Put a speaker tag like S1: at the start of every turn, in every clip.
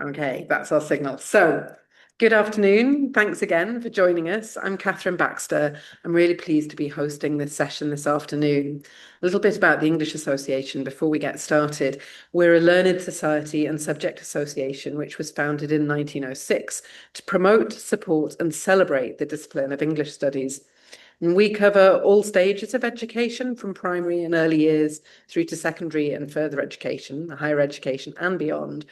S1: Okay, that's our signal. So, good afternoon. Thanks again for joining us. I'm Catherine Baxter. I'm really pleased to be hosting this session this afternoon. A little bit about the English Association before we get started. We're a learned society and subject association which was founded in 1906 to promote, support, and celebrate the discipline of English studies. And we cover all stages of education from primary and early years through to secondary and further education, higher education and beyond.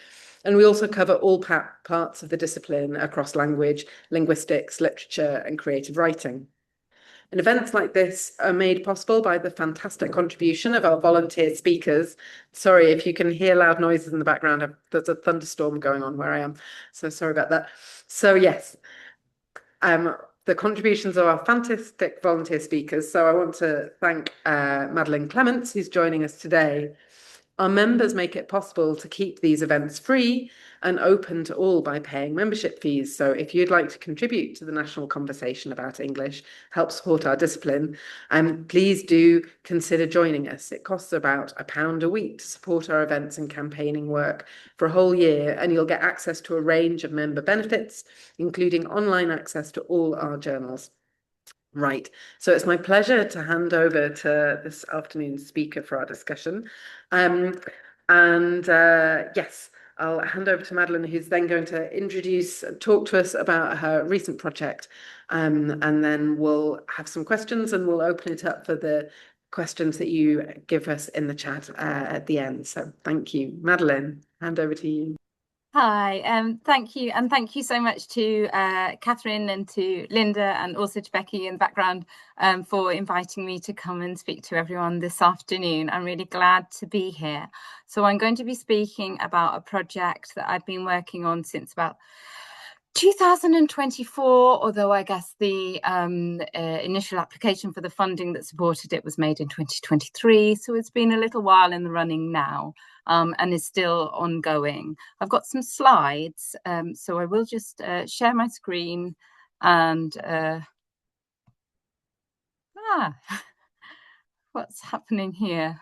S1: And we also cover all parts of the discipline across language, linguistics, literature, and creative writing. And events like this are made possible by the fantastic contribution of our volunteer speakers. Sorry if you can hear loud noises in the background. There's a thunderstorm going on where I am, so sorry about that. So yes, the contributions of our fantastic volunteer speakers. So I want to thank Madeline Clements, who's joining us today. Our members make it possible to keep these events free and open to all by paying membership fees. So if you'd like to contribute to the national conversation about English, help support our discipline, please do consider joining us. It costs about £1 a week to support our events and campaigning work for a whole year, and you'll get access to a range of member benefits, including online access to all our journals. Right, so it's my pleasure to hand over to this afternoon's speaker for our discussion. Yes, I'll hand over to Madeline, who's then going to talk to us about her recent project. And then we'll have some questions and we'll open it up for the questions that you give us in the chat at the end. So thank you. Madeline, hand over to you.
S2: Hi, thank you. And thank you so much to Catherine and to Linda and also to Becky in the background for inviting me to come and speak to everyone this afternoon. I'm really glad to be here. So I'm going to be speaking about a project that I've been working on since about 2024, although I guess the initial application for the funding that supported it was made in 2023. So it's been a little while in the running now. And is still ongoing. I've got some slides, so I will just share my screen and what's happening here?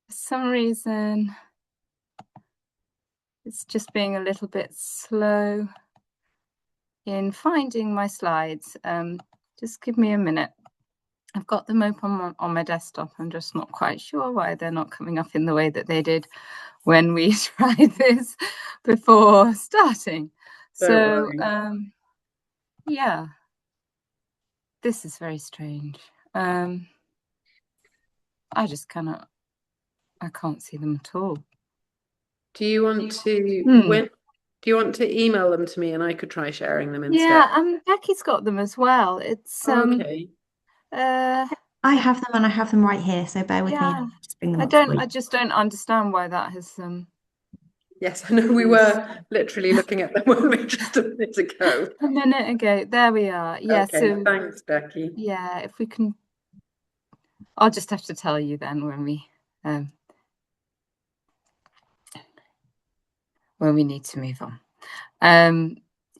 S2: For some reason, it's just being a little bit slow in finding my slides. Just give me a minute. I've got them open on my desktop. I'm just not quite sure why they're not coming up in the way that they did when we tried this before starting. So, yeah, this is very strange. I just cannot, I can't see them at all.
S1: Do you want to, do you want to email them to me and I could try sharing them instead?
S2: Yeah, Becky's got them as well. It's,
S1: okay.
S3: I have them and I have them right here, so bear with me. I'll just bring them up.
S2: I just don't understand why that has
S1: Yes, I know we were literally looking at them when we just a minute ago.
S2: A minute ago, there we are. Yeah,
S1: okay, so thanks, Becky.
S2: Yeah, if we can, I'll just have to tell you then when we need to move on.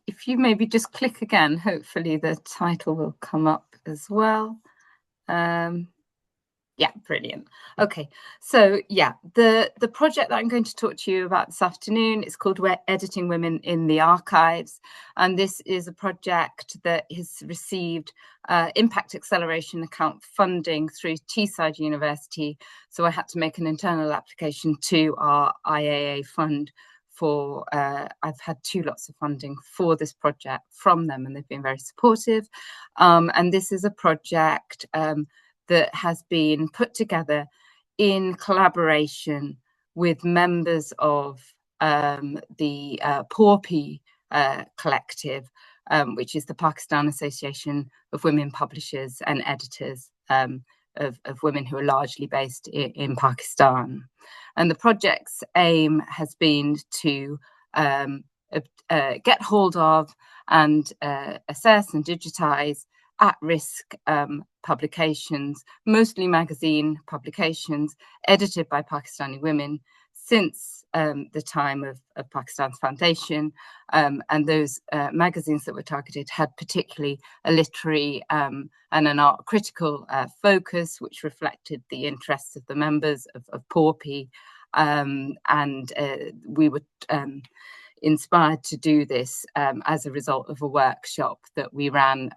S2: If you maybe just click again, hopefully the title will come up as well. Yeah, brilliant. Okay, so yeah, the project that I'm going to talk to you about this afternoon is called We're Editing Women in the Archives, and this is a project that has received Impact Acceleration Account funding through Teesside University. So I had to make an internal application to our IAA fund for, I've had 2 lots of funding for this project from them, and they've been very supportive. And this is a project that has been put together in collaboration with members of the PORPI collective, which is the Pakistan Association of Women Publishers and Editors of women who are largely based in Pakistan. And the project's aim has been to get hold of and assess and digitize at-risk publications, mostly magazine publications, edited by Pakistani women since the time of Pakistan's foundation. And those magazines that were targeted had particularly a literary and an art critical focus, which reflected the interests of the members of PORPI. and we were inspired to do this as a result of a workshop that we ran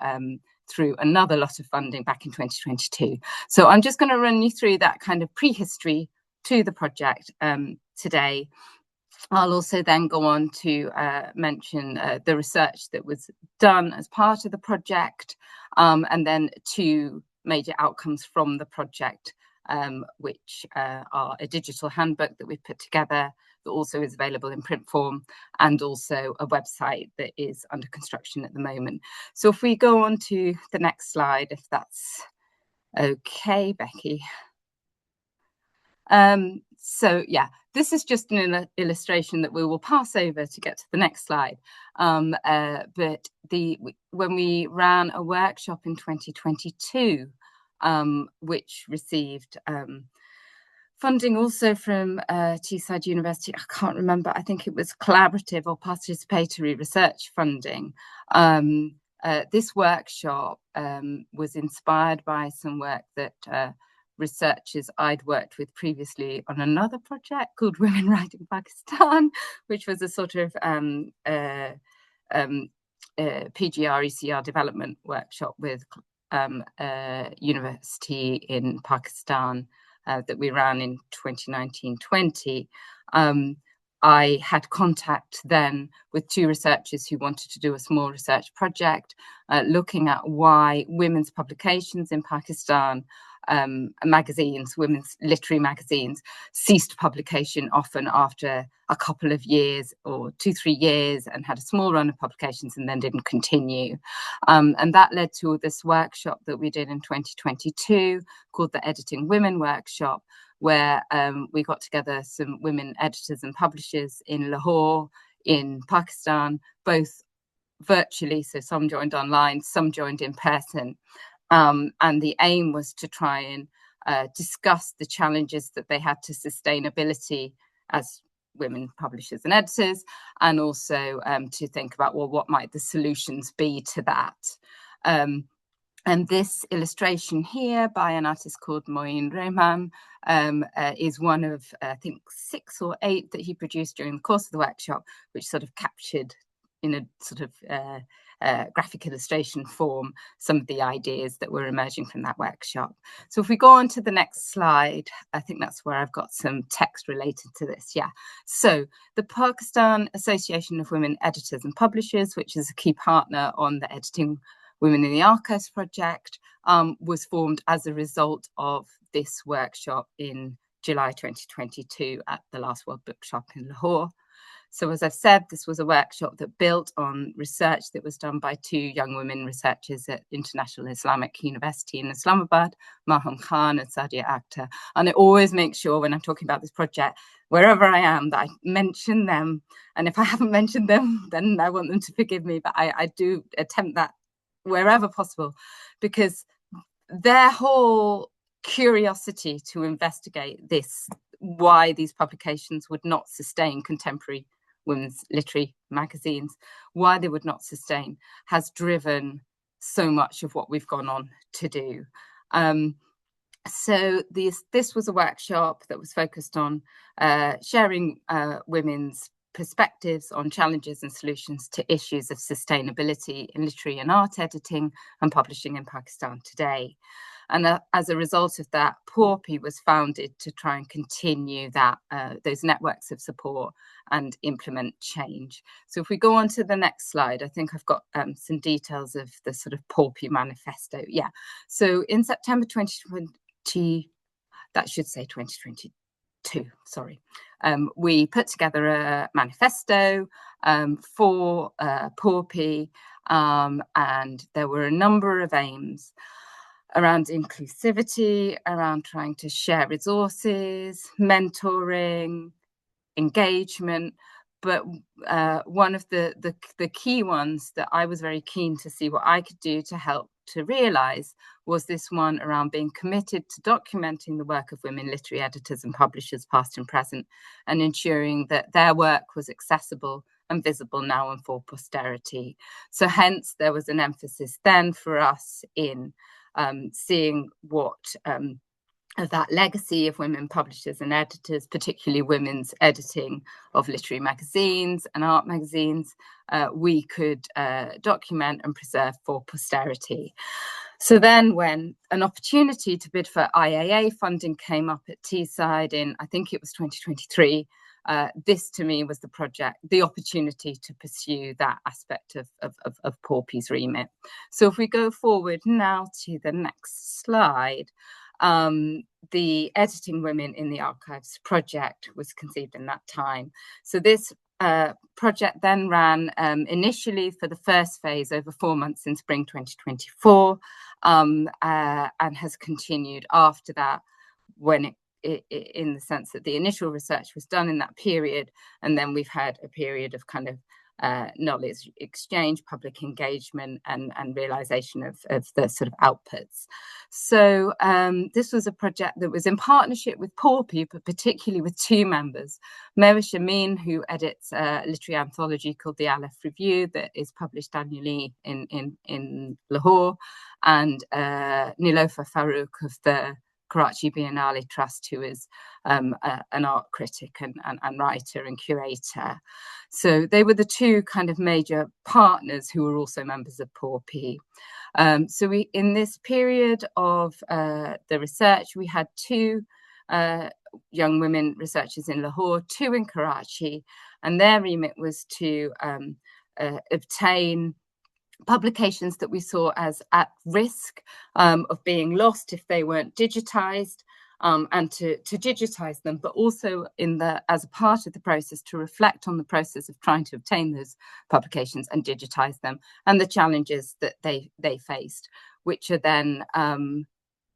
S2: through another lot of funding back in 2022. So I'm just going to run you through that kind of prehistory to the project today. I'll also then go on to mention the research that was done as part of the project, and then 2 major outcomes from the project, which are a digital handbook that we've put together that also is available in print form, and also a website that is under construction at the moment. So if we go on to the next slide, if that's okay, Becky. So yeah, this is just an illustration that we will pass over to get to the next slide. But when we ran a workshop in 2022, which received funding also from Teesside University, I can't remember, I think it was collaborative or participatory research funding. This workshop was inspired by some work that researchers I'd worked with previously on another project called Women Writing Pakistan, which was a sort of PGR-ECR development workshop with a university in Pakistan that we ran in 2019-20. I had contact then with 2 researchers who wanted to do a small research project looking at why women's publications in Pakistan, magazines, women's literary magazines, ceased publication often after a couple of years or 2-3 years, and had a small run of publications and then didn't continue. And that led to this workshop that we did in 2022 called the Editing Women Workshop, where we got together some women editors and publishers in Lahore, in Pakistan, both virtually, so some joined online, some joined in person. And the aim was to try and discuss the challenges that they had to sustainability as women publishers and editors, and also to think about, well, what might the solutions be to that? And this illustration here by an artist called Moin Rehman is one of, I think, 6 or 8 that he produced during the course of the workshop, which sort of captured in a sort of graphic illustration form some of the ideas that were emerging from that workshop. So if we go on to the next slide, I think that's where I've got some text related to this. Yeah. So the Pakistan Association of Women Editors and Publishers, which is a key partner on the Editing Women in the Archives project, was formed as a result of this workshop in July 2022 at the last World Bookshop in Lahore. So as I've said, this was a workshop that built on research that was done by 2 young women researchers at International Islamic University in Islamabad, Maham Khan and Sadia Akhtar. And I always make sure when I'm talking about this project, wherever I am, that I mention them. And if I haven't mentioned them, then I want them to forgive me. But I do attempt that wherever possible, because their whole curiosity to investigate this, why these publications would not sustain contemporary women's literary magazines, why they would not sustain, has driven so much of what we've gone on to do. So this was a workshop that was focused on sharing women's perspectives on challenges and solutions to issues of sustainability in literary and art editing and publishing in Pakistan today. And as a result of that, PORPI was founded to try and continue that those networks of support and implement change. So if we go on to the next slide, I think I've got some details of the sort of PORPI manifesto. Yeah. So in September 2020, that should say 2022, sorry. We put together a manifesto for PORPI, and there were a number of aims around inclusivity, around trying to share resources, mentoring, engagement. But one of the key ones that I was very keen to see what I could do to help to realise was this one around being committed to documenting the work of women literary editors and publishers, past and present, and ensuring that their work was accessible and visible now and for posterity. So hence there was an emphasis then for us in seeing what of that legacy of women publishers and editors, particularly women's editing of literary magazines and art magazines, we could document and preserve for posterity. So then when an opportunity to bid for IAA funding came up at Teesside in, I think it was 2023, this to me was the opportunity to pursue that aspect of Porphy's remit. So if we go forward now to the next slide, the Editing Women in the Archives project was conceived in that time. So this project then ran initially for the first phase over 4 months in spring 2024, and has continued after that, when in the sense that the initial research was done in that period, and then we've had a period of kind of knowledge exchange, public engagement, and realization of the sort of outputs. So this was a project that was in partnership with Porphy, but particularly with two members, Mehwish Amin, who edits a literary anthology called the Aleph Review that is published annually in Lahore, and Nilofer Farouk of the Karachi Biennale Trust, who is an art critic and writer and curator. So they were the two kind of major partners who were also members of Porphy. So we, in this period of the research, we had two young women researchers in Lahore, two in Karachi, and their remit was to obtain publications that we saw as at risk of being lost if they weren't digitized, and to digitize them, but also as a part of the process to reflect on the process of trying to obtain those publications and digitize them, and the challenges that they faced, which are then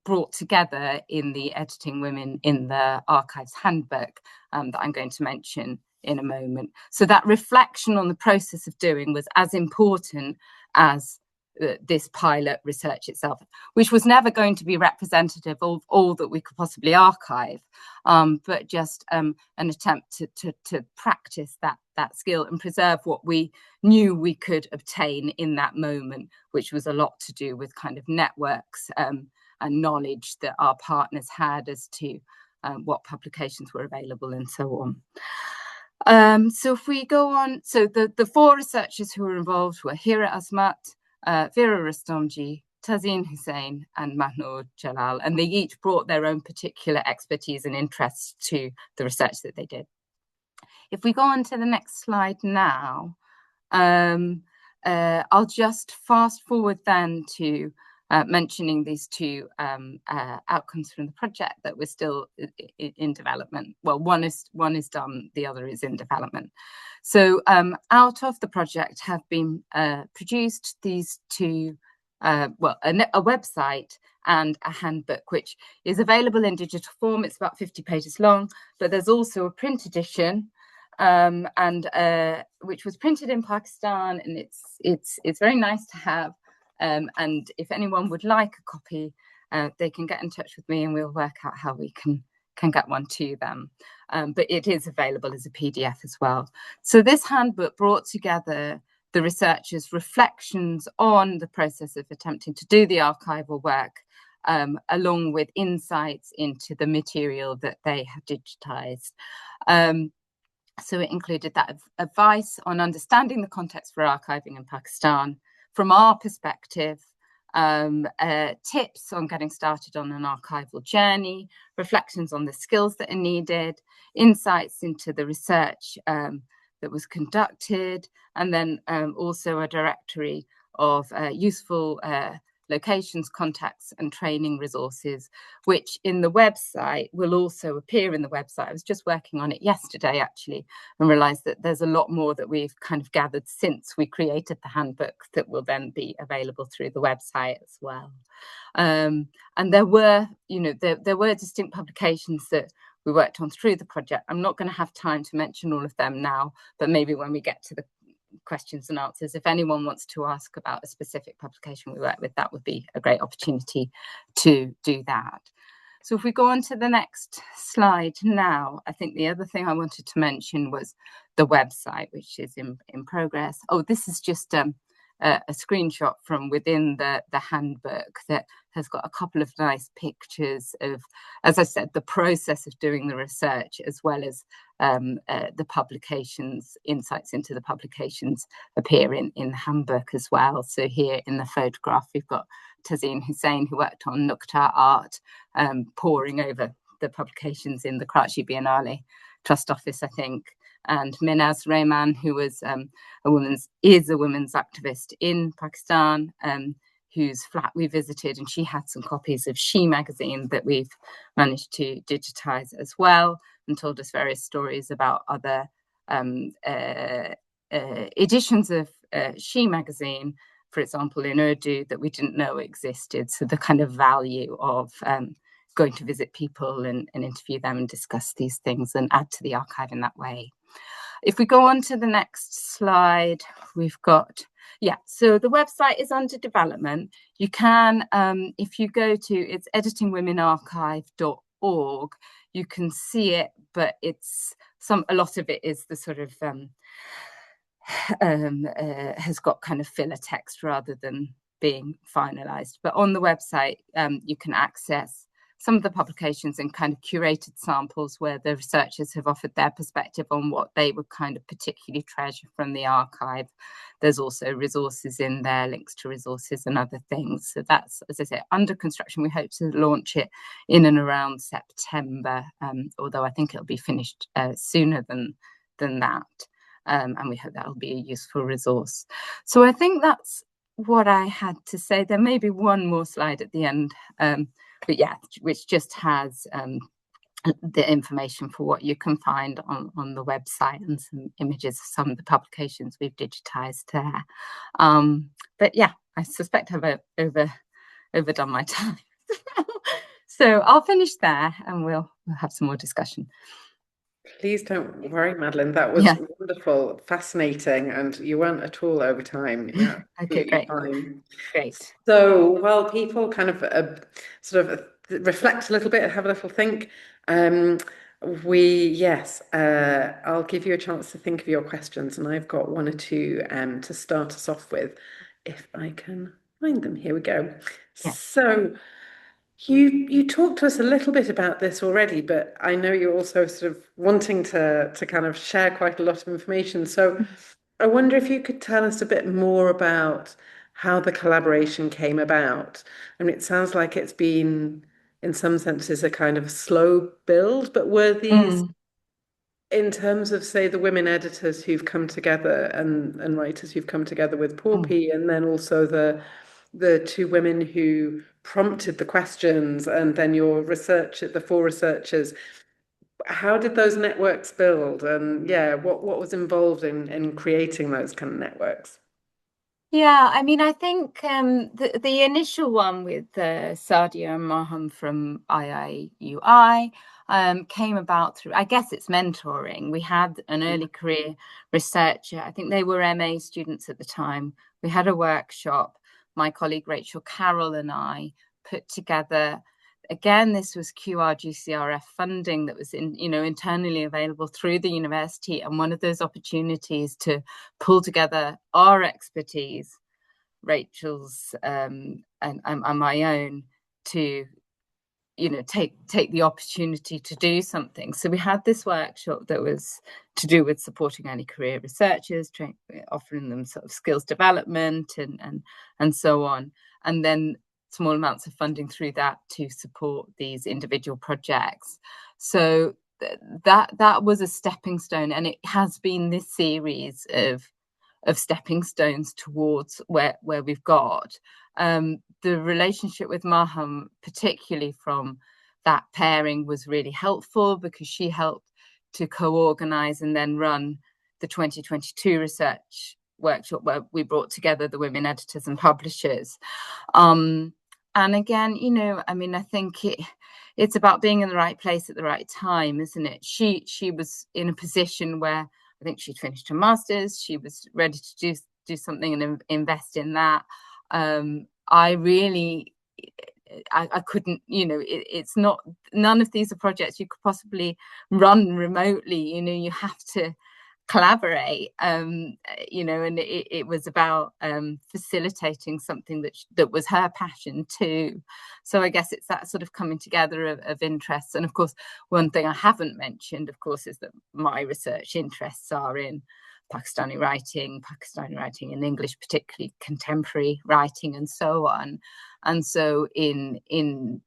S2: brought together in the Editing Women in the Archives handbook that I'm going to mention in a moment. So that reflection on the process of doing was as important as this pilot research itself, which was never going to be representative of all that we could possibly archive, but just an attempt to practice that skill and preserve what we knew we could obtain in that moment, which was a lot to do with kind of networks and knowledge that our partners had as to what publications were available and so on. So if we go on, so the four researchers who were involved were Hira Asmat, Vera Rustomji, Tazeen Hussain, and Mahnoor Jalal, and they each brought their own particular expertise and interests to the research that they did. If we go on to the next slide now, I'll just fast forward then to mentioning these two outcomes from the project that were still in development. Well, one is done, the other is in development. So out of the project have been produced these two, a website and a handbook, which is available in digital form. It's about 50 pages long, but there's also a print edition, which was printed in Pakistan, and it's very nice to have. And if anyone would like a copy, they can get in touch with me and we'll work out how we can get one to them. But it is available as a PDF as well. So this handbook brought together the researchers' reflections on the process of attempting to do the archival work, along with insights into the material that they have digitized. So it included that advice on understanding the context for archiving in Pakistan, from our perspective, tips on getting started on an archival journey, reflections on the skills that are needed, insights into the research that was conducted, and then also a directory of useful locations, contacts, and training resources, which in the website will also appear in the website. I was just working on it yesterday, actually, and realized that there's a lot more that we've kind of gathered since we created the handbook that will then be available through the website as well. And there were, there were distinct publications that we worked on through the project. I'm not going to have time to mention all of them now, but maybe when we get to the questions and answers, if anyone wants to ask about a specific publication we work with, that would be a great opportunity to do that. So if we go on to the next slide now, I think the other thing I wanted to mention was the website, which is in progress. Oh, this is just a screenshot from within the handbook that has got a couple of nice pictures of, as I said, the process of doing the research, as well as the publications, insights into the publications appear in the handbook as well. So here in the photograph, we've got Tazeen Hussain, who worked on Nukta art, poring over the publications in the Karachi Biennale Trust Office, I think, and Minaz Rehman, who was a women's activist in Pakistan, whose flat we visited, and she had some copies of She magazine that we've managed to digitize as well, and told us various stories about other editions of She magazine, for example, in Urdu, that we didn't know existed. So the kind of value of going to visit people and interview them and discuss these things and add to the archive in that way. If we go on to the next slide, we've got, so the website is under development. You can, if you go to, it's editingwomenarchive.org, you can see it, but it's a lot of it is the sort of, has got kind of filler text rather than being finalized. But on the website, you can access some of the publications and kind of curated samples where the researchers have offered their perspective on what they would kind of particularly treasure from the archive. There's also resources in there, links to resources and other things. So that's, as I say, under construction. We hope to launch it in and around September, although I think it'll be finished sooner than that. And we hope that'll be a useful resource. So I think that's what I had to say. There may be one more slide at the end, but which just has the information for what you can find on the website and some images of some of the publications we've digitized there. But I suspect I've overdone my time. So I'll finish there and we'll have some more discussion.
S1: Please don't worry, Madeline. That was wonderful, fascinating, and you weren't at all over time. Yeah,
S2: okay, great.
S1: Fine.
S2: Great.
S1: So while people kind of reflect a little bit, have a little think, I'll give you a chance to think of your questions, and I've got one or two to start us off with, if I can find them. Here we go. Yeah. So you talked to us a little bit about this already, but I know you're also sort of wanting to kind of share quite a lot of information. So I wonder if you could tell us a bit more about how the collaboration came about. I mean, it sounds like it's been, in some senses, a kind of slow build, but were these, in terms of, say, the women editors who've come together and writers who've come together with Porpy, and then also the two women who prompted the questions, and then your research, the 4 researchers, how did those networks build? And what was involved in creating those kind of networks?
S2: Yeah, I mean, I think the initial one with Sadia and Marham from IIUI came about through, I guess it's mentoring. We had an early career researcher. I think they were MA students at the time. We had a workshop. My colleague Rachel Carroll and I put together, again, this was QRGCRF funding that was internally available through the university, and one of those opportunities to pull together our expertise, Rachel's and my own, to take the opportunity to do something. So we had this workshop that was to do with supporting early career researchers, offering them sort of skills development and so on, and then small amounts of funding through that to support these individual projects. So that was a stepping stone, and it has been this series of stepping stones towards where we've got. The relationship with Marham, particularly from that pairing, was really helpful because she helped to co-organize and then run the 2022 research workshop where we brought together the women editors and publishers. And again, I mean, I think it's about being in the right place at the right time, isn't it? She was in a position where I think she'd finished her master's. She was ready to do something and invest in that. I couldn't, it's not, none of these are projects you could possibly run remotely. You have to collaborate, you know, and it was about facilitating something that was her passion too. So I guess it's that sort of coming together of interests. And of course, one thing I haven't mentioned, of course, is that my research interests are in Pakistani writing in English, particularly contemporary writing, and so on. And so in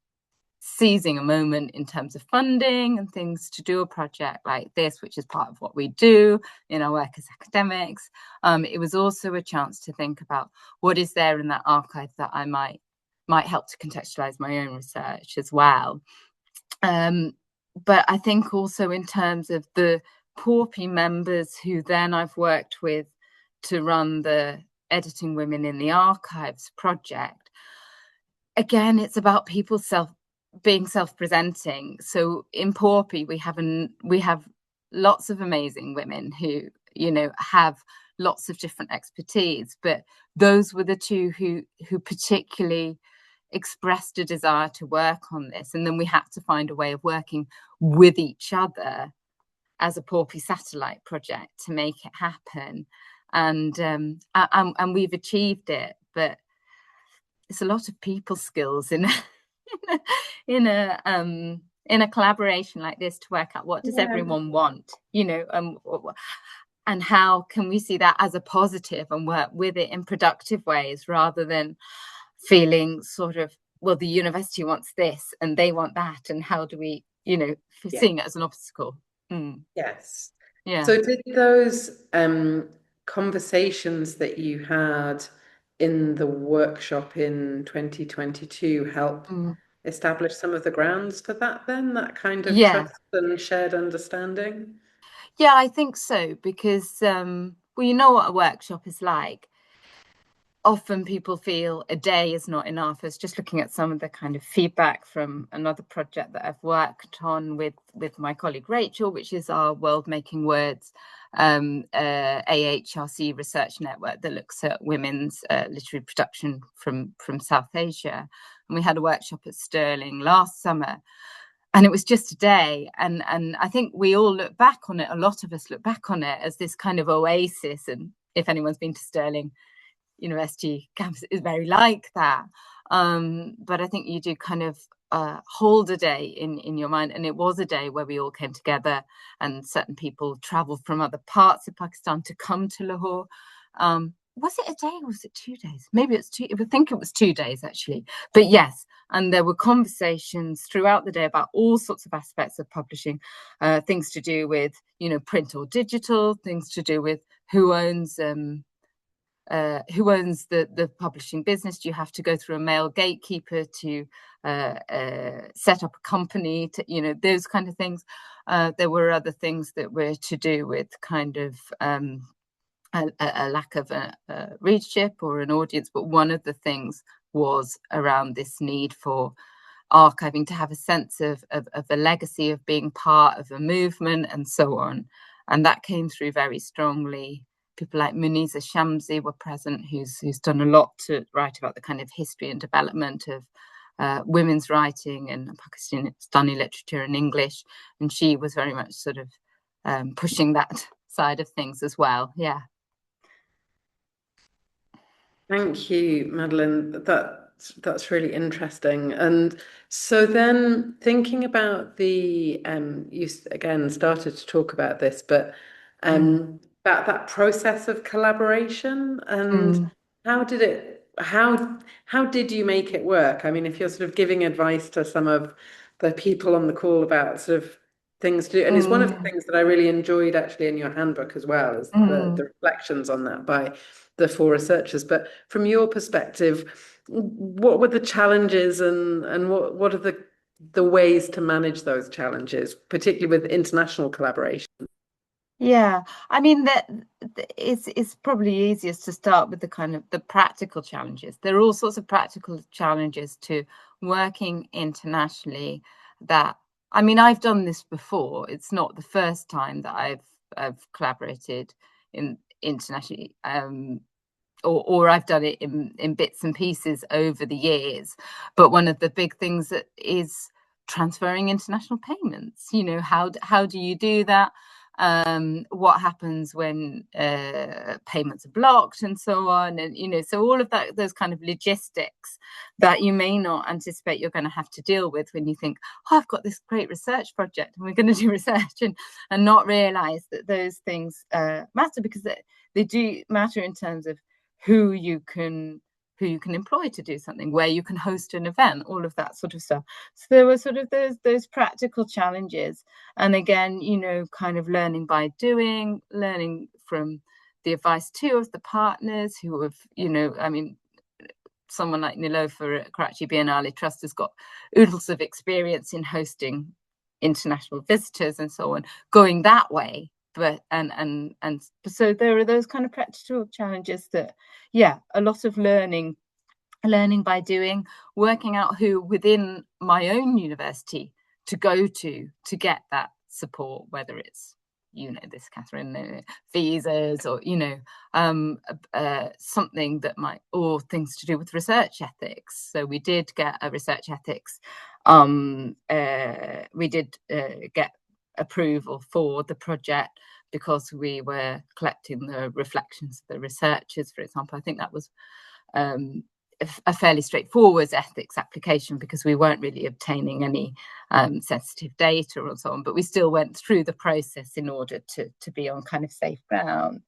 S2: seizing a moment in terms of funding and things to do a project like this, which is part of what we do in our work as academics, it was also a chance to think about what is there in that archive that I might help to contextualize my own research as well. But I think also in terms of the PAWPI members who then I've worked with to run the Editing Women in the Archives project, again, it's about people being self-presenting. So in PAWPI, we have lots of amazing women who, you know, have lots of different expertise, but those were the two who particularly expressed a desire to work on this. And then we had to find a way of working with each other as a PAWPI satellite project to make it happen. And we've achieved it, but it's a lot of people skills in a collaboration like this to work out what does everyone want, you know, and how can we see that as a positive and work with it in productive ways, rather than feeling sort of, well, the university wants this and they want that, and how do we, you know, seeing it as an obstacle.
S1: Yes.
S2: Yeah.
S1: So did those conversations that you had in the workshop in 2022 help establish some of the grounds for that then, that kind of trust and shared understanding?
S2: Yeah, I think so, because, well, you know what a workshop is like. Often people feel a day is not enough. I was just looking at some of the kind of feedback from another project that I've worked on with my colleague Rachel, which is our World Making Words AHRC research network that looks at women's literary production from South Asia. And we had a workshop at Stirling last summer, and it was just a day. And I think we all look back on it, a lot of us look back on it as this kind of oasis. And if anyone's been to Stirling University campus, is very like that. But I think you do kind of hold a day in your mind. And it was a day where we all came together, and certain people traveled from other parts of Pakistan to come to Lahore. Was it a day or was it 2 days? Maybe it's two. I think it was 2 days actually. But yes, and there were conversations throughout the day about all sorts of aspects of publishing, things to do with, you know, print or digital, things to do with who owns the publishing business. Do you have to go through a male gatekeeper to set up a company, to, you know, those kind of things. There were other things that were to do with kind of a lack of a readership or an audience, but one of the things was around this need for archiving to have a sense of the legacy of being part of a movement and so on. And that came through very strongly. People like Muniza Shamsi were present, who's done a lot to write about the kind of history and development of women's writing and Pakistani literature in English. And she was very much sort of pushing that side of things as well. Yeah.
S1: Thank you, Madeline. That's really interesting. And so then thinking about the you again started to talk about this, but about that process of collaboration, and how did you make it work? I mean, if you're sort of giving advice to some of the people on the call about sort of things to do, and it's one of the things that I really enjoyed actually in your handbook as well, is the reflections on that by the 4 researchers. But from your perspective, what were the challenges, and what are the ways to manage those challenges, particularly with international collaboration?
S2: Yeah, I mean, that it's probably easiest to start with the kind of the practical challenges. There are all sorts of practical challenges to working internationally. That, I mean, I've done this before. It's not the first time that I've collaborated internationally, or I've done it in bits and pieces over the years. But one of the big things that is transferring international payments. You know, how do you do that? what happens when payments are blocked and so on, and so all of that, those kind of logistics that you may not anticipate you're going to have to deal with when you think, oh, I've got this great research project and we're going to do research, and not realize that those things matter, because they do matter in terms of who you can employ to do something, where you can host an event, all of that sort of stuff. So there were sort of those practical challenges. And again, kind of learning by doing, learning from the advice too of the partners who have, I mean, someone like Nilofer at Karachi Biennale Trust has got oodles of experience in hosting international visitors and so on, going that way. But and so there are those kind of practical challenges that, a lot of learning by doing, working out who within my own university to go to get that support, whether it's this, Catherine, visas, or something that might, or things to do with research ethics. So we did get a research ethics, we did get approval for the project because we were collecting the reflections of the researchers, for example. I think that was a fairly straightforward ethics application, because we weren't really obtaining any sensitive data or so on, but we still went through the process in order to be on kind of safe ground.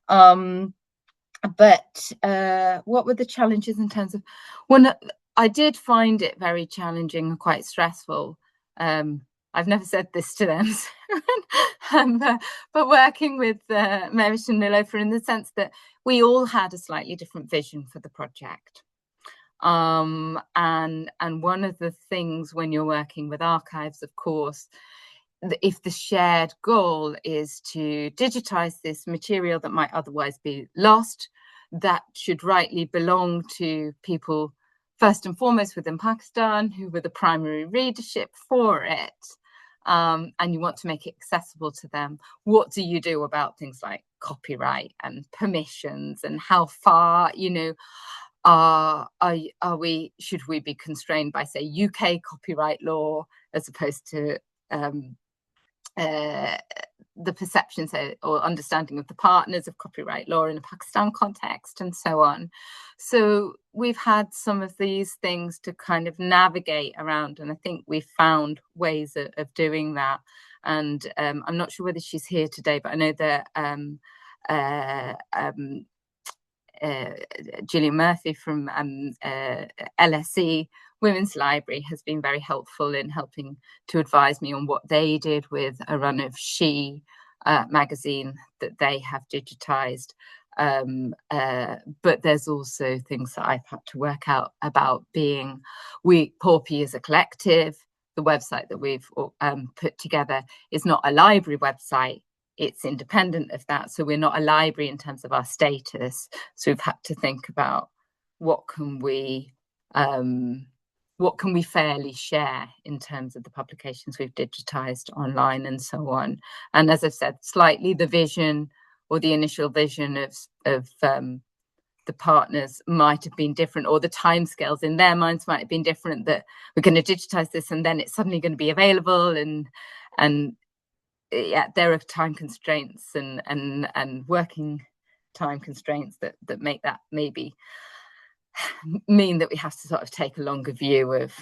S2: But what were the challenges in terms of, when I did find it very challenging and quite stressful. I've never said this to them, but working with Merit and Nilofer, in the sense that we all had a slightly different vision for the project. And one of the things when you're working with archives, of course, if the shared goal is to digitize this material that might otherwise be lost, that should rightly belong to people first and foremost within Pakistan, who were the primary readership for it. And you want to make it accessible to them. What do you do about things like copyright and permissions, and how far, should we be constrained by, say, UK copyright law, as opposed to the perceptions or understanding of the partners of copyright law in a Pakistan context, and so on. So we've had some of these things to kind of navigate around, and I think we've found ways of doing that. And I'm not sure whether she's here today, but I know that Gillian Murphy from LSE Women's Library has been very helpful in helping to advise me on what they did with a run of She magazine that they have digitized. But there's also things that I've had to work out about being, Porpy is a collective. The website that we've put together is not a library website. It's independent of that. So we're not a library in terms of our status. So we've had to think about what can we fairly share in terms of the publications we've digitized online and so on. And as I've said, slightly the vision, or the initial vision of the partners might have been different, or the timescales in their minds might have been different, that we're going to digitize this and then it's suddenly going to be available, and there are time constraints and working time constraints that make that maybe mean that we have to sort of take a longer view of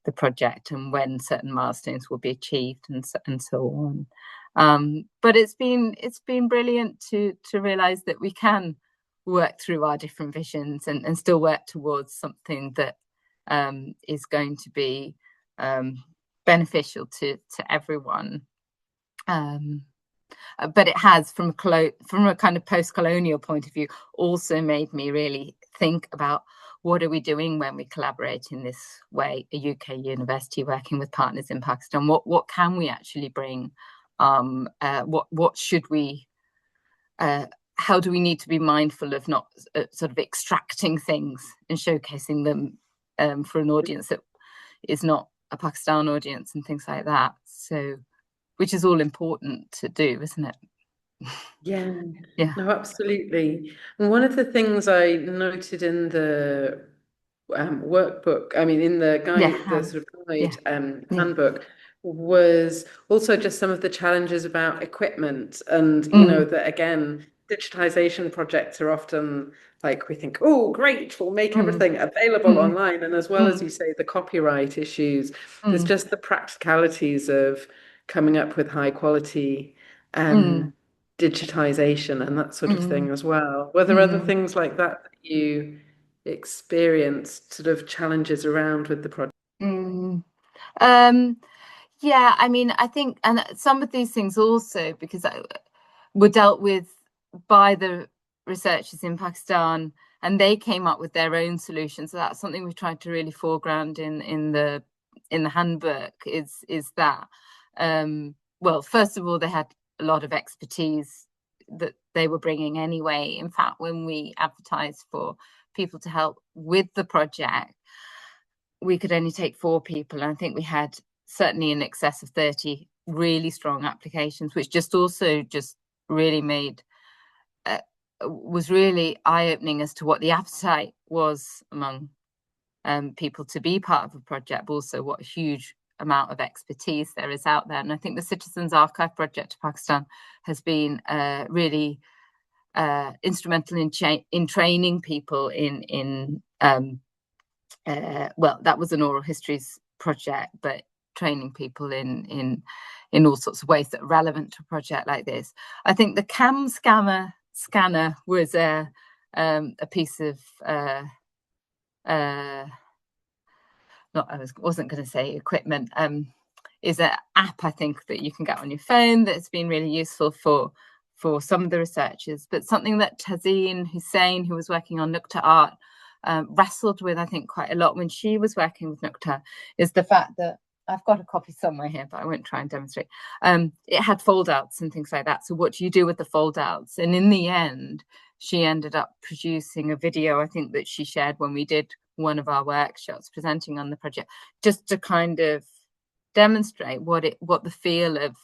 S2: the project and when certain milestones will be achieved, and so on. But it's been brilliant to realize that we can work through our different visions and still work towards something that is going to be beneficial to everyone. But it has, from a kind of post-colonial point of view, also made me really think about, what are we doing when we collaborate in this way, a UK university working with partners in Pakistan? What can we actually bring? What should we? How do we need to be mindful of not sort of extracting things and showcasing them for an audience that is not a Pakistan audience, and things like that? So, which is all important to do, isn't it?
S1: Yeah, no, absolutely. And one of the things I noted in the workbook, I mean, in the guide, the sort of guide handbook, was also just some of the challenges about equipment. And, that again, digitization projects are often like we think, oh, great, we'll make everything available online. And as well as you say, the copyright issues, there's just the practicalities of coming up with high quality digitization and that sort of thing as well. Were there other things like that you experienced, sort of challenges around with the project?
S2: Yeah, I mean, I think, and some of these things also, because were dealt with by the researchers in Pakistan, and they came up with their own solutions. So that's something we tried to really foreground in the handbook. Is that well, first of all, they had a lot of expertise that they were bringing anyway. In fact, when we advertised for people to help with the project, we could only take 4 people, and I think we had certainly in excess of 30 really strong applications, which just really made was really eye-opening as to what the appetite was among people to be part of a project, but also what a huge amount of expertise there is out there. And I think the Citizens Archive project to Pakistan has been really instrumental in training people in well, that was an oral histories project, but training people in all sorts of ways that are relevant to a project like this. I think the cam scanner was a piece of wasn't going to say equipment, is an app I think that you can get on your phone that's been really useful for some of the researchers, but something that Tazeen Hussain, who was working on Nukta Art, wrestled with, I think, quite a lot when she was working with Nukta, is the fact that I've got a copy somewhere here, but I won't try and demonstrate. It had fold-outs and things like that. So what do you do with the fold-outs? And in the end, she ended up producing a video, I think, that she shared when we did one of our workshops presenting on the project, just to kind of demonstrate what the feel of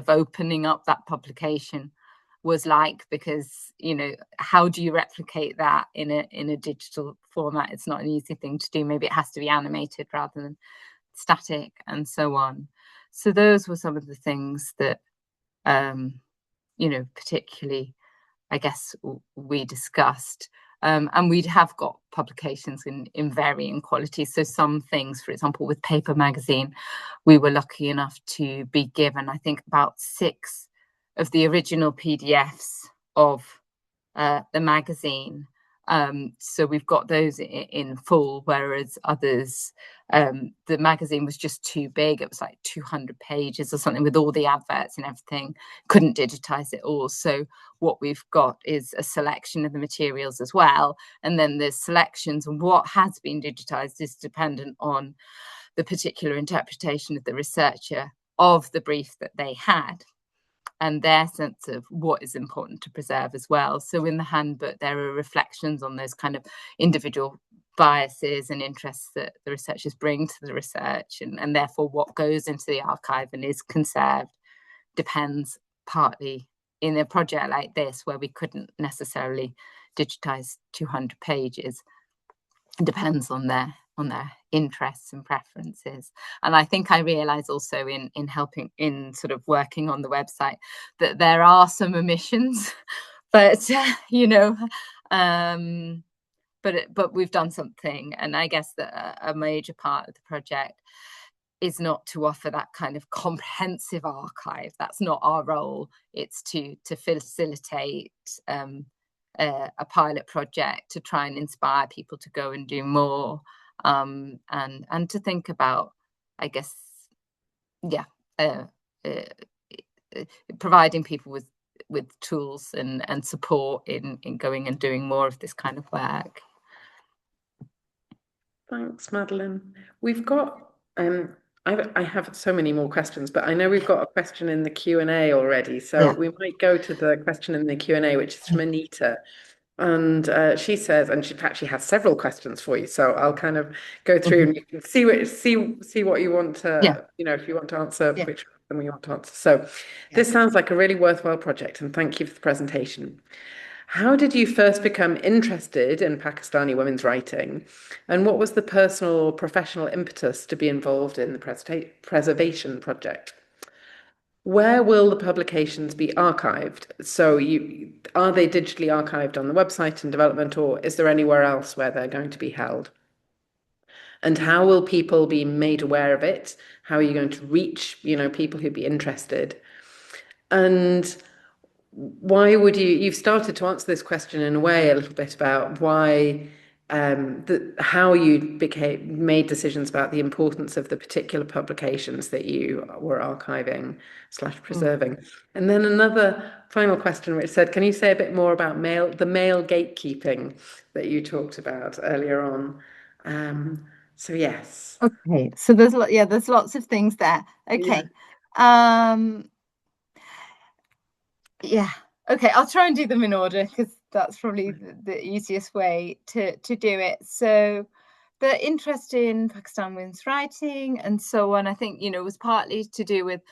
S2: opening up that publication was like, because how do you replicate that in a digital format? It's not an easy thing to do. Maybe it has to be animated rather than static and so on. So those were some of the things that particularly, I guess, we discussed. And we'd have got publications in varying qualities. So some things, for example, with Paper Magazine, we were lucky enough to be given, I think, about 6 of the original PDFs of the magazine. So we've got those in full, whereas others, the magazine was just too big. It was like 200 pages or something with all the adverts and everything. Couldn't digitize it all. So what we've got is a selection of the materials as well. And then there's selections, and what has been digitized is dependent on the particular interpretation of the researcher of the brief that they had and their sense of what is important to preserve as well. So in the handbook, there are reflections on those kind of individual biases and interests that the researchers bring to the research, and therefore what goes into the archive and is conserved depends partly in a project like this, where we couldn't necessarily digitize 200 pages. It depends on their interests and preferences. And I think I realize also in helping, in sort of working on the website, that there are some omissions, but but we've done something. And I guess that a major part of the project is not to offer that kind of comprehensive archive. That's not our role. It's to facilitate a pilot project to try and inspire people to go and do more, and to think about, I guess, providing people with tools and support in going and doing more of this kind of work.
S1: Thanks, Madeline. We've got I have so many more questions, but I know we've got a question in the Q&A already, so we might go to the question in the Q&A, which is from Anita. And she says, and she actually has several questions for you, so I'll kind of go through and you can see what you want to, if you want to answer, which one you want to answer. So this sounds like a really worthwhile project, and thank you for the presentation. How did you first become interested in Pakistani women's writing? And what was the personal or professional impetus to be involved in the preservation project? Where will the publications be archived? So are they digitally archived on the website in development, or is there anywhere else where they're going to be held? And how will people be made aware of it? How are you going to reach, people who'd be interested? And why would you've started to answer this question in a way a little bit about why how you made decisions about the importance of the particular publications that you were archiving / preserving. And then another final question which said, can you say a bit more about the male gatekeeping that you talked about earlier on? So yes.
S2: Okay, so there's lots of things there. Okay. Yeah. Okay, I'll try and do them in order because that's probably the easiest way to do it. So the interest in Pakistan women's writing and so on, I think, was partly to do with,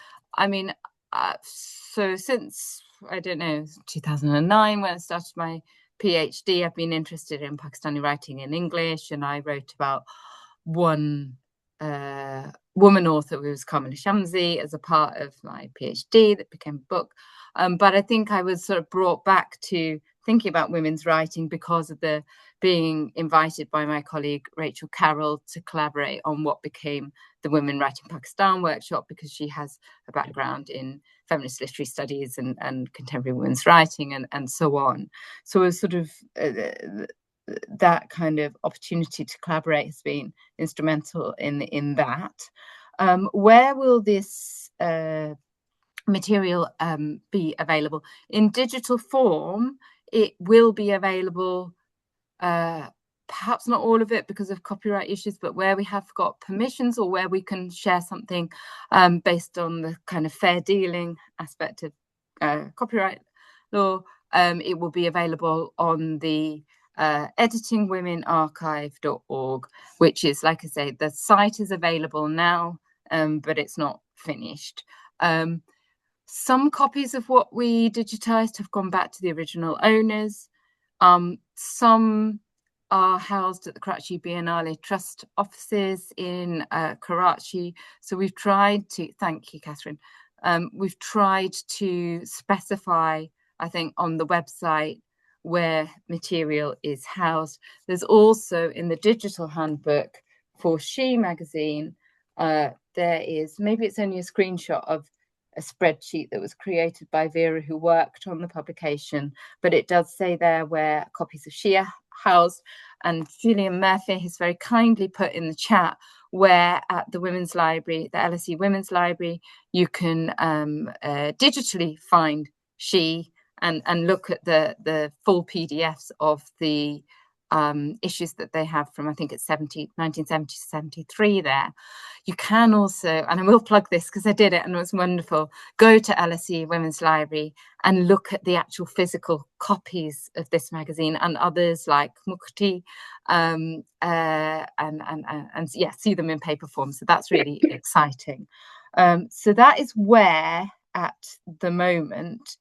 S2: so since, I don't know, 2009, when I started my PhD, I've been interested in Pakistani writing in English, and I wrote about one woman author who was Kamala Shamsi as a part of my PhD that became a book. But I think I was sort of brought back to thinking about women's writing because of the being invited by my colleague Rachel Carroll to collaborate on what became the Women Writing Pakistan workshop, because she has a background in feminist literary studies and contemporary women's writing and so on. So it was sort of that kind of opportunity to collaborate has been instrumental in that. Where will this material be available? In digital form, it will be available, perhaps not all of it because of copyright issues, but where we have got permissions or where we can share something based on the kind of fair dealing aspect of copyright law, it will be available on the editingwomenarchive.org, which is, like I say, the site is available now, but it's not finished. Some copies of what we digitized have gone back to the original owners. Some are housed at the Karachi Biennale Trust offices in Karachi. So we've tried to, thank you, Catherine. We've tried to specify, I think, on the website where material is housed. There's also in the digital handbook for She magazine, there is, maybe it's only a screenshot of a spreadsheet that was created by Vera, who worked on the publication, but it does say there where copies of She are housed. And Julian Murphy has very kindly put in the chat where at the Women's Library, the LSE Women's Library, you can digitally find She and look at the full PDFs of the issues that they have from, I think it's 1970 to 73 there. You can also, and I will plug this because I did it and it was wonderful, go to LSE Women's Library and look at the actual physical copies of this magazine and others like Mukti, and yeah, see them in paper form. So that's really exciting. So that is where at the moment.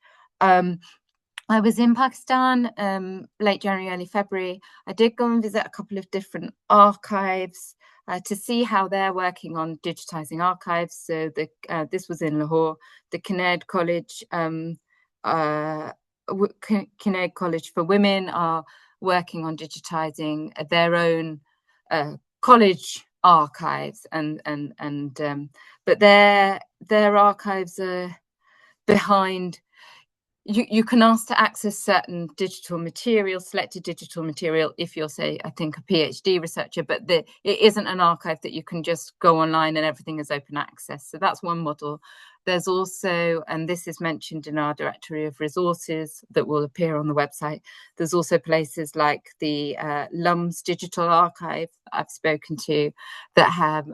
S2: I was in Pakistan late January, early February. I did go and visit a couple of different archives to see how they're working on digitizing archives. So this was in Lahore. The Kinnaird College, Kinnaird College for Women are working on digitizing their own college archives, but their archives are behind. You can ask to access certain digital material, selected digital material, if you're, say, I think a PhD researcher, but it isn't an archive that you can just go online and everything is open access. So that's one model. There's also, and this is mentioned in our directory of resources that will appear on the website, there's also places like the LUMS Digital Archive I've spoken to that have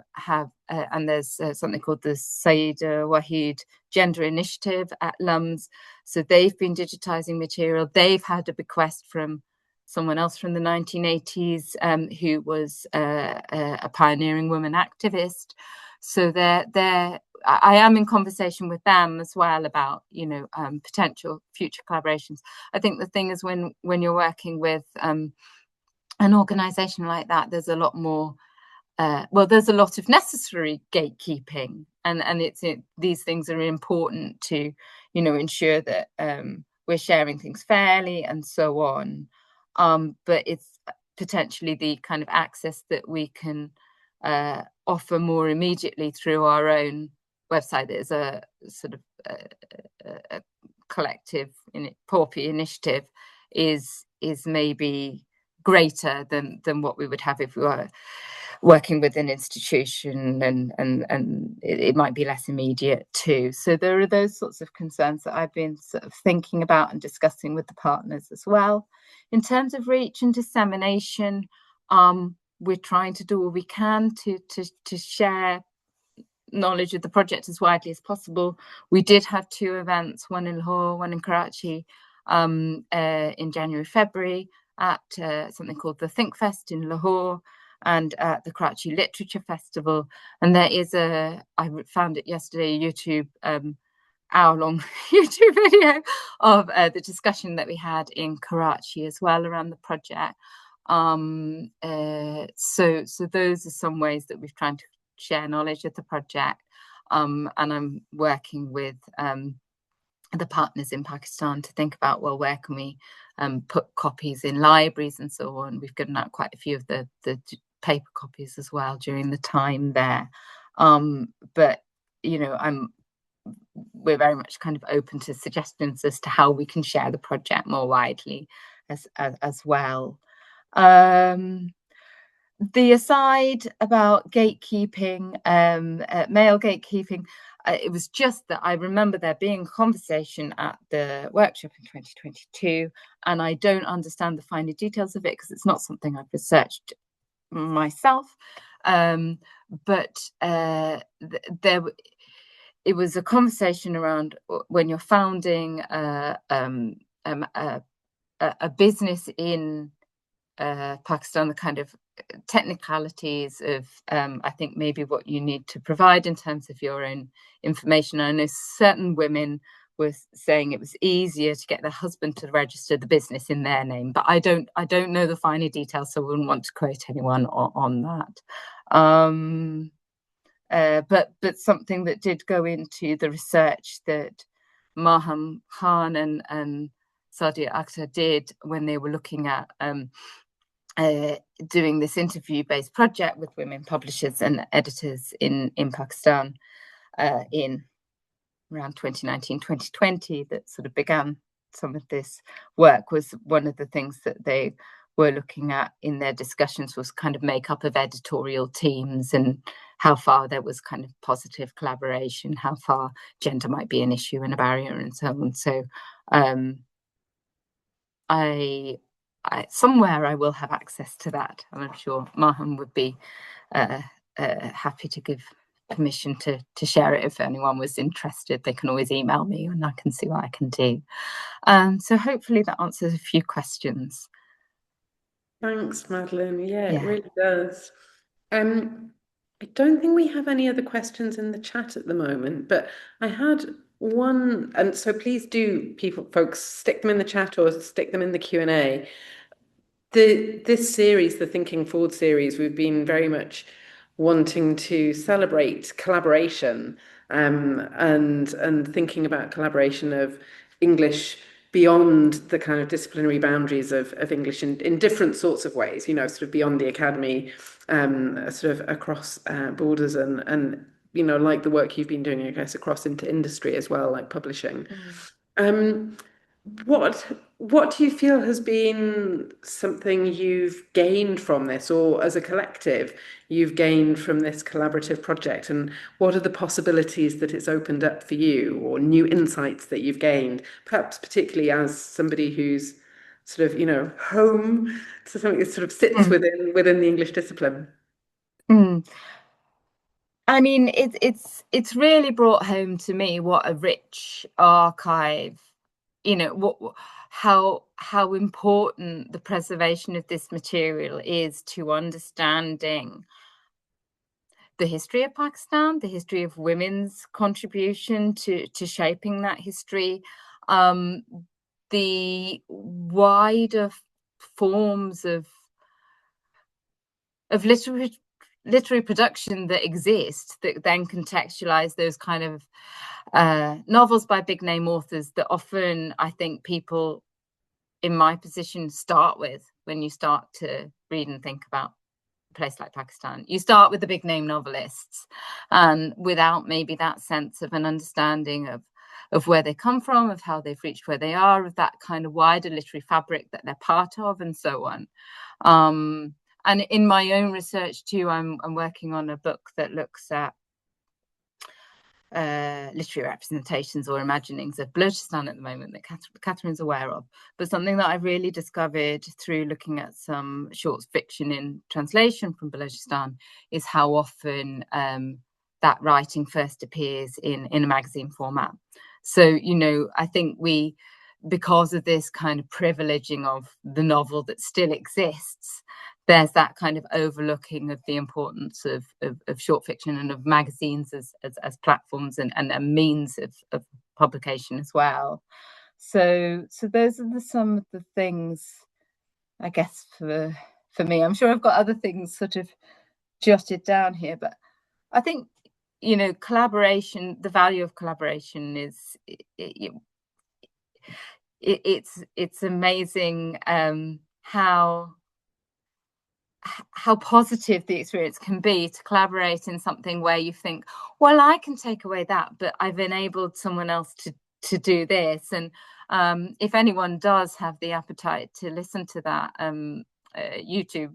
S2: and there's something called the Saida Wahid Gender Initiative at LUMS. So they've been digitizing material. They've had a bequest from someone else from the 1980s who was a pioneering woman activist. So they're I am in conversation with them as well about, potential future collaborations. I think the thing is when you're working with an organisation like that, there's a lot more. There's a lot of necessary gatekeeping, and these things are important to, ensure that we're sharing things fairly and so on. But it's potentially the kind of access that we can offer more immediately through our own website. There's a sort of a collective PORPI initiative is maybe greater than what we would have if we were working with an institution, and it might be less immediate too. So there are those sorts of concerns that I've been sort of thinking about and discussing with the partners as well. In terms of reach and dissemination, we're trying to do all we can to share knowledge of the project as widely as possible. We did have 2 events, one in Lahore, one in Karachi, in January, February, at something called the Think Fest in Lahore, and at the Karachi Literature Festival. And there is I found it yesterday, YouTube hour-long YouTube video of the discussion that we had in Karachi as well around the project. So those are some ways that we've tried to share knowledge of the project. And I'm working with the partners in Pakistan to think about, well, where can we put copies in libraries and so on. We've given out quite a few of the paper copies as well during the time there. But we're very much kind of open to suggestions as to how we can share the project more widely as well. The aside about gatekeeping, male gatekeeping, it was just that I remember there being a conversation at the workshop in 2022, and I don't understand the finer details of it because it's not something I've researched myself. But it was a conversation around when you're founding a business in Pakistan, the kind of technicalities of I think maybe what you need to provide in terms of your own information. I know certain women were saying it was easier to get their husband to register the business in their name, but I don't know the finer details, so I wouldn't want to quote anyone on that. But something that did go into the research that Maham Khan and Sadia Akhtar did when they were looking at doing this interview-based project with women publishers and editors in Pakistan in around 2019, 2020, that sort of began some of this work, was one of the things that they were looking at in their discussions was kind of makeup of editorial teams and how far there was kind of positive collaboration, how far gender might be an issue and a barrier and so on. So somewhere I will have access to that, and I'm sure Maham would be happy to give permission to share it. If anyone was interested, they can always email me and I can see what I can do. So hopefully that answers a few questions.
S1: Thanks, Madeline. Yeah, it really does. I don't think we have any other questions in the chat at the moment, but I had one, and so please do, folks, stick them in the chat or stick them in the Q&A. This series, the Thinking Forward series, we've been very much wanting to celebrate collaboration and thinking about collaboration of English beyond the kind of disciplinary boundaries of English in different sorts of ways, sort of beyond the academy, sort of across borders and like the work you've been doing, I guess, across into industry as well, like publishing. What do you feel has been something you've gained from this, or as a collective you've gained from this collaborative project, and what are the possibilities that it's opened up for you, or new insights that you've gained, perhaps particularly as somebody who's sort of home to something that sort of sits within the English discipline?
S2: I mean, it's really brought home to me what a rich archive, how important the preservation of this material is to understanding the history of Pakistan, the history of women's contribution to shaping that history, the wider forms of literary production that exist that then contextualize those kind of novels by big name authors that often, I think, people in my position start with when you start to read and think about a place like Pakistan. You start with the big name novelists, and without maybe that sense of an understanding of where they come from, of how they've reached where they are, of that kind of wider literary fabric that they're part of, and so on. And in my own research too, I'm working on a book that looks at literary representations or imaginings of Balochistan at the moment that Catherine's aware of. But something that I've really discovered through looking at some short fiction in translation from Balochistan is how often that writing first appears in a magazine format. So, you know, I think because of this kind of privileging of the novel that still exists, there's that kind of overlooking of the importance of short fiction and of magazines as platforms and a means of publication as well. So those are some of the things, I guess, for me. I'm sure I've got other things sort of jotted down here, but I think, you know, collaboration, the value of collaboration is it's amazing how positive the experience can be to collaborate in something where you think, well, I can take away that, but I've enabled someone else to do this. And if anyone does have the appetite to listen to that YouTube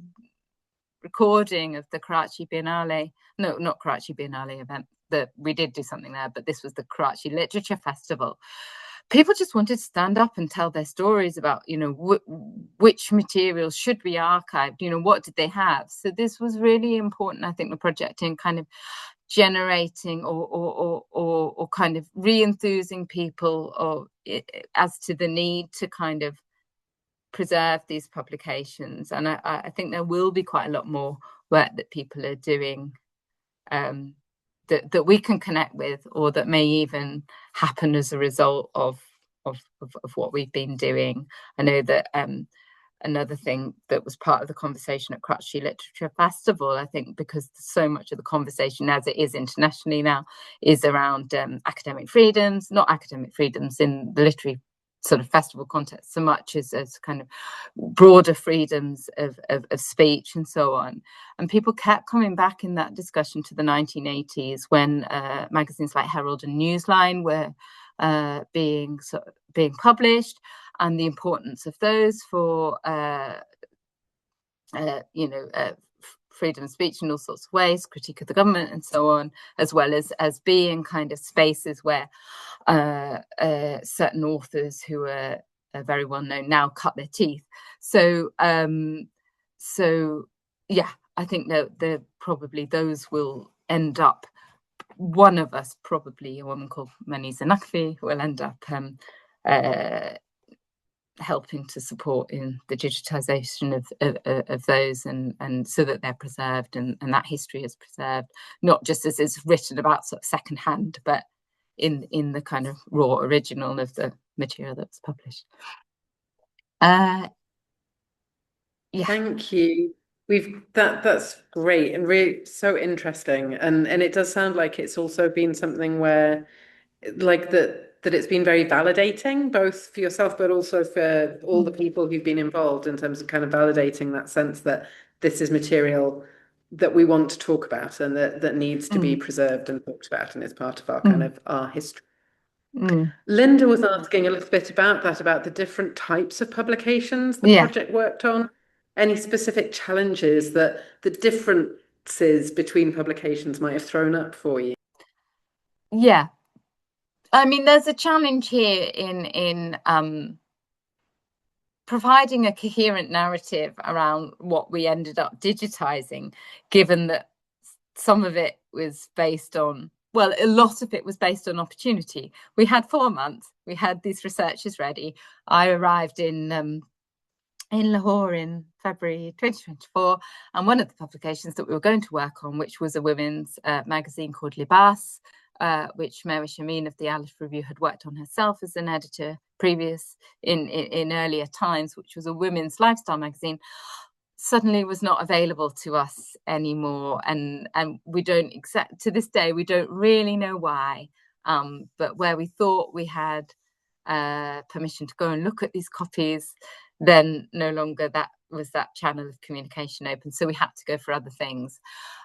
S2: recording of the Karachi Biennale, no, not Karachi Biennale event, that we did do something there, but this was the Karachi Literature Festival. People just wanted to stand up and tell their stories about, you know, which materials should be archived, you know, what did they have. So this was really important, I think, the project in kind of generating or kind of re-enthusing people as to the need to kind of preserve these publications. And I think there will be quite a lot more work that people are doing that we can connect with, or that may even happen as a result of what we've been doing. I know that another thing that was part of the conversation at Karachi Literature Festival, I think, because so much of the conversation, as it is internationally now, is around academic freedoms, not academic freedoms in the literary sort of festival context so much as kind of broader freedoms of speech and so on. And people kept coming back in that discussion to the 1980s when magazines like Herald and Newsline were being published, and the importance of those for freedom of speech in all sorts of ways, critique of the government and so on, as well as being kind of spaces where certain authors who are very well known now cut their teeth. So yeah, I think that probably those will end up, one of us, probably a woman called Manisa Naqvi, will end up helping to support in the digitization of those, and so that they're preserved and that history is preserved, not just as it's written about sort of secondhand, but in the kind of raw original of the material that was published. Yeah.
S1: Thank you. That's great and really so interesting, and it does sound like it's also been something where, like, that it's been very validating, both for yourself but also for all the people who've been involved, in terms of kind of validating that sense that this is material that we want to talk about and that needs to be preserved and talked about, and it's part of our kind of our history. Linda was asking a little bit about that, about the different types of publications the project worked on. Any specific challenges that the differences between publications might have thrown up for you?
S2: Yeah, I mean, there's a challenge here in providing a coherent narrative around what we ended up digitizing, given that some of it was based on, well, a lot of it was based on opportunity. We had 4 months, we had these researchers ready. I arrived in in Lahore in February 2024, and one of the publications that we were going to work on, which was a women's magazine called Libas, which Mary Shamin of the Aleph Review had worked on herself as an editor previous in earlier times, which was a women's lifestyle magazine, suddenly was not available to us anymore. And we don't to this day, we don't really know why, but where we thought we had permission to go and look at these copies, then no longer that channel of communication open. So we had to go for other things.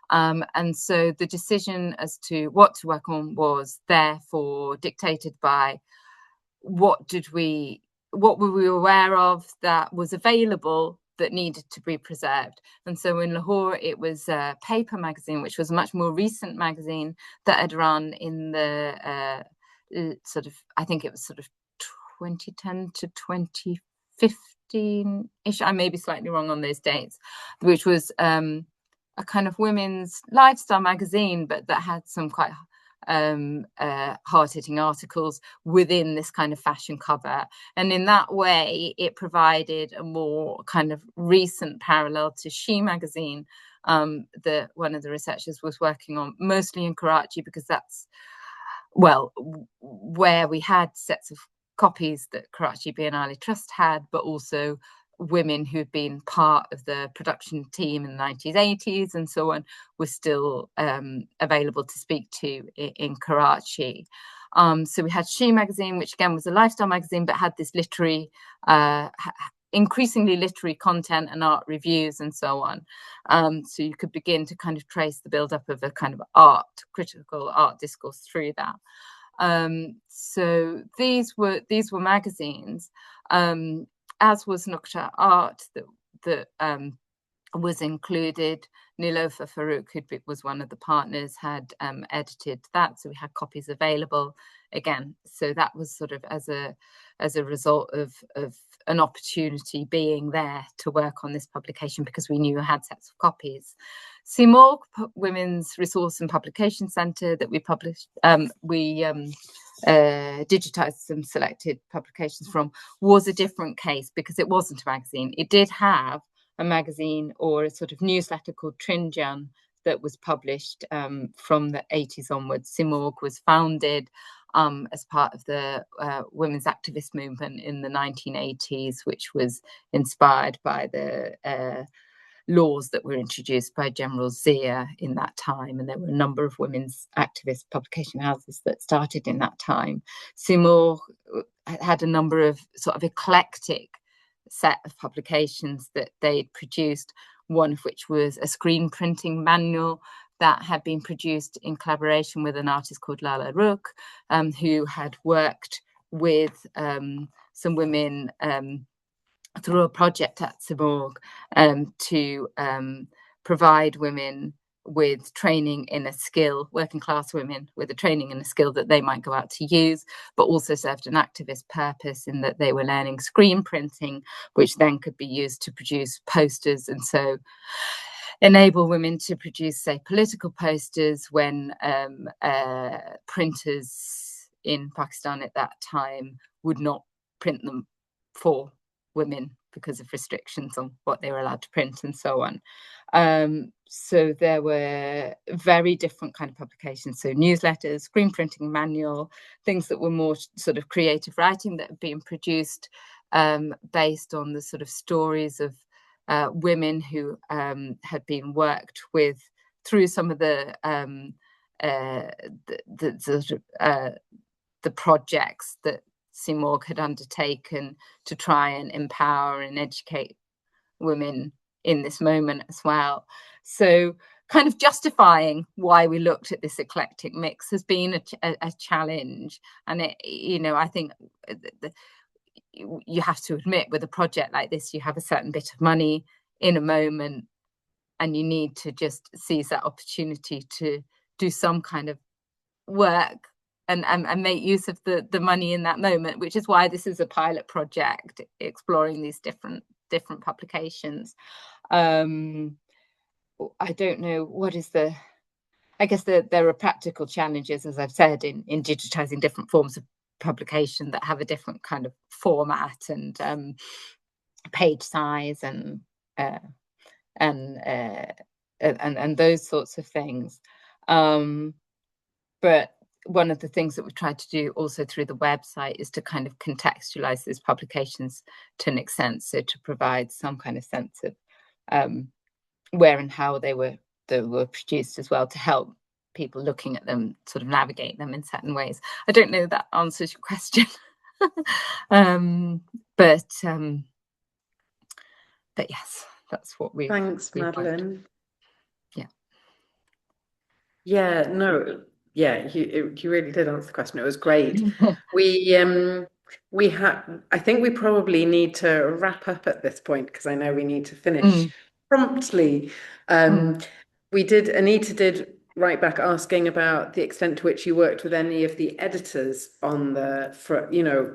S2: And so the decision as to what to work on was therefore dictated by what were we aware of that was available that needed to be preserved. And so in Lahore, it was a paper magazine, which was a much more recent magazine that had run in the I think it was sort of 2010 to 2015-ish. I may be slightly wrong on those dates, which was a kind of women's lifestyle magazine, but that had some quite hard-hitting articles within this kind of fashion cover. And in that way, it provided a more kind of recent parallel to She magazine that one of the researchers was working on, mostly in Karachi, because that's, well, where we had sets of copies that Karachi Biennale Trust had, but also women who'd been part of the production team in the 1980s and so on were still available to speak to in Karachi. So we had She magazine, which again was a lifestyle magazine, but had this literary, increasingly literary content and art reviews and so on. So you could begin to kind of trace the build-up of a kind of critical art discourse through that. So these were magazines, as was Nukta Art that was included. Nilofer Farouk, who was one of the partners, had edited that, so we had copies available again. So that was sort of as a result of an opportunity being there to work on this publication, because we knew we had sets of copies. CIMORG, Women's Resource and Publication Centre, that we published, digitized some selected publications from, was a different case because it wasn't a magazine. It did have a magazine or a sort of newsletter called Trinjan that was published from the 80s onwards. CIMORG was founded as part of the women's activist movement in the 1980s, which was inspired by the laws that were introduced by General Zia in that time. And there were a number of women's activist publication houses that started in that time. CIMORG had a number of sort of eclectic set of publications that they'd produced, one of which was a screen printing manual that had been produced in collaboration with an artist called Lala Rook, who had worked with some women through a project at CIMORG to provide women with training in a skill, working class women with a training in a skill that they might go out to use, but also served an activist purpose in that they were learning screen printing, which then could be used to produce posters, and so enable women to produce, say, political posters when printers in Pakistan at that time would not print them for women because of restrictions on what they were allowed to print and so on. So there were very different kind of publications. So newsletters, screen printing manual, things that were more sort of creative writing that had been produced based on the sort of stories of women who had been worked with through some of the projects that CIMORG had undertaken to try and empower and educate women in this moment as well. So kind of justifying why we looked at this eclectic mix has been a challenge. And it, you know, I think you have to admit, with a project like this, you have a certain bit of money in a moment and you need to just seize that opportunity to do some kind of work and make use of the money in that moment, which is why this is a pilot project exploring these different publications. I don't know what is I guess there are practical challenges, as I've said, in digitizing different forms of publication that have a different kind of format and page size and those sorts of things. But one of the things that we've tried to do also through the website is to kind of contextualize those publications to an extent, so to provide some kind of sense of where and how they were produced as well, to help people looking at them sort of navigate them in certain ways. I don't know if that answers your question. But yes, that's what we.
S1: Thanks, Madeline.
S2: Yeah.
S1: Yeah, no, yeah, you really did answer the question. It was great. We had, I think we probably need to wrap up at this point because I know we need to finish promptly. Anita did write back asking about the extent to which you worked with any of the editors on the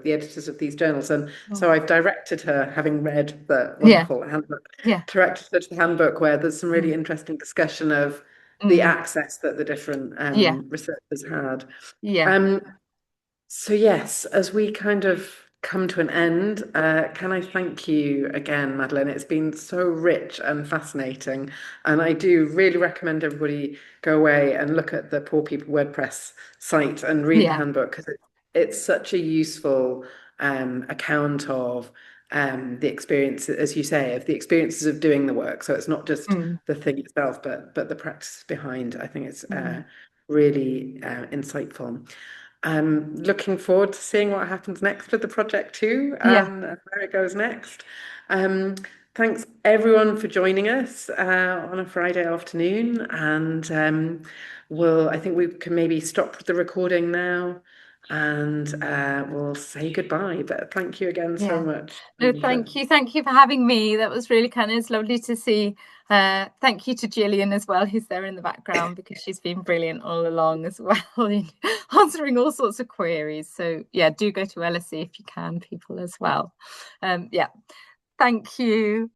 S1: editors of these journals. And so I've directed her, having read the wonderful handbook, directed her to the handbook where there's some really interesting discussion of the access that the different researchers had. So yes, as we kind of come to an end, can I thank you again, Madeline? It's been so rich and fascinating, and I do really recommend everybody go away and look at the Poor People WordPress site and read the handbook, because it's such a useful account of the experience, as you say, of the experiences of doing the work. So it's not just the thing itself, but the practice behind. I think it's really insightful. I'm looking forward to seeing what happens next with the project too, and where it goes next. Thanks everyone for joining us on a Friday afternoon, and I think we can maybe stop the recording now, and we'll say goodbye. But thank you again so much.
S2: No, thank you for having me. That was really kind of, it's lovely to see. Thank you to Gillian as well, who's there in the background, because she's been brilliant all along as well in answering all sorts of queries. So yeah, do go to LSE if you can, people, as well. Thank you.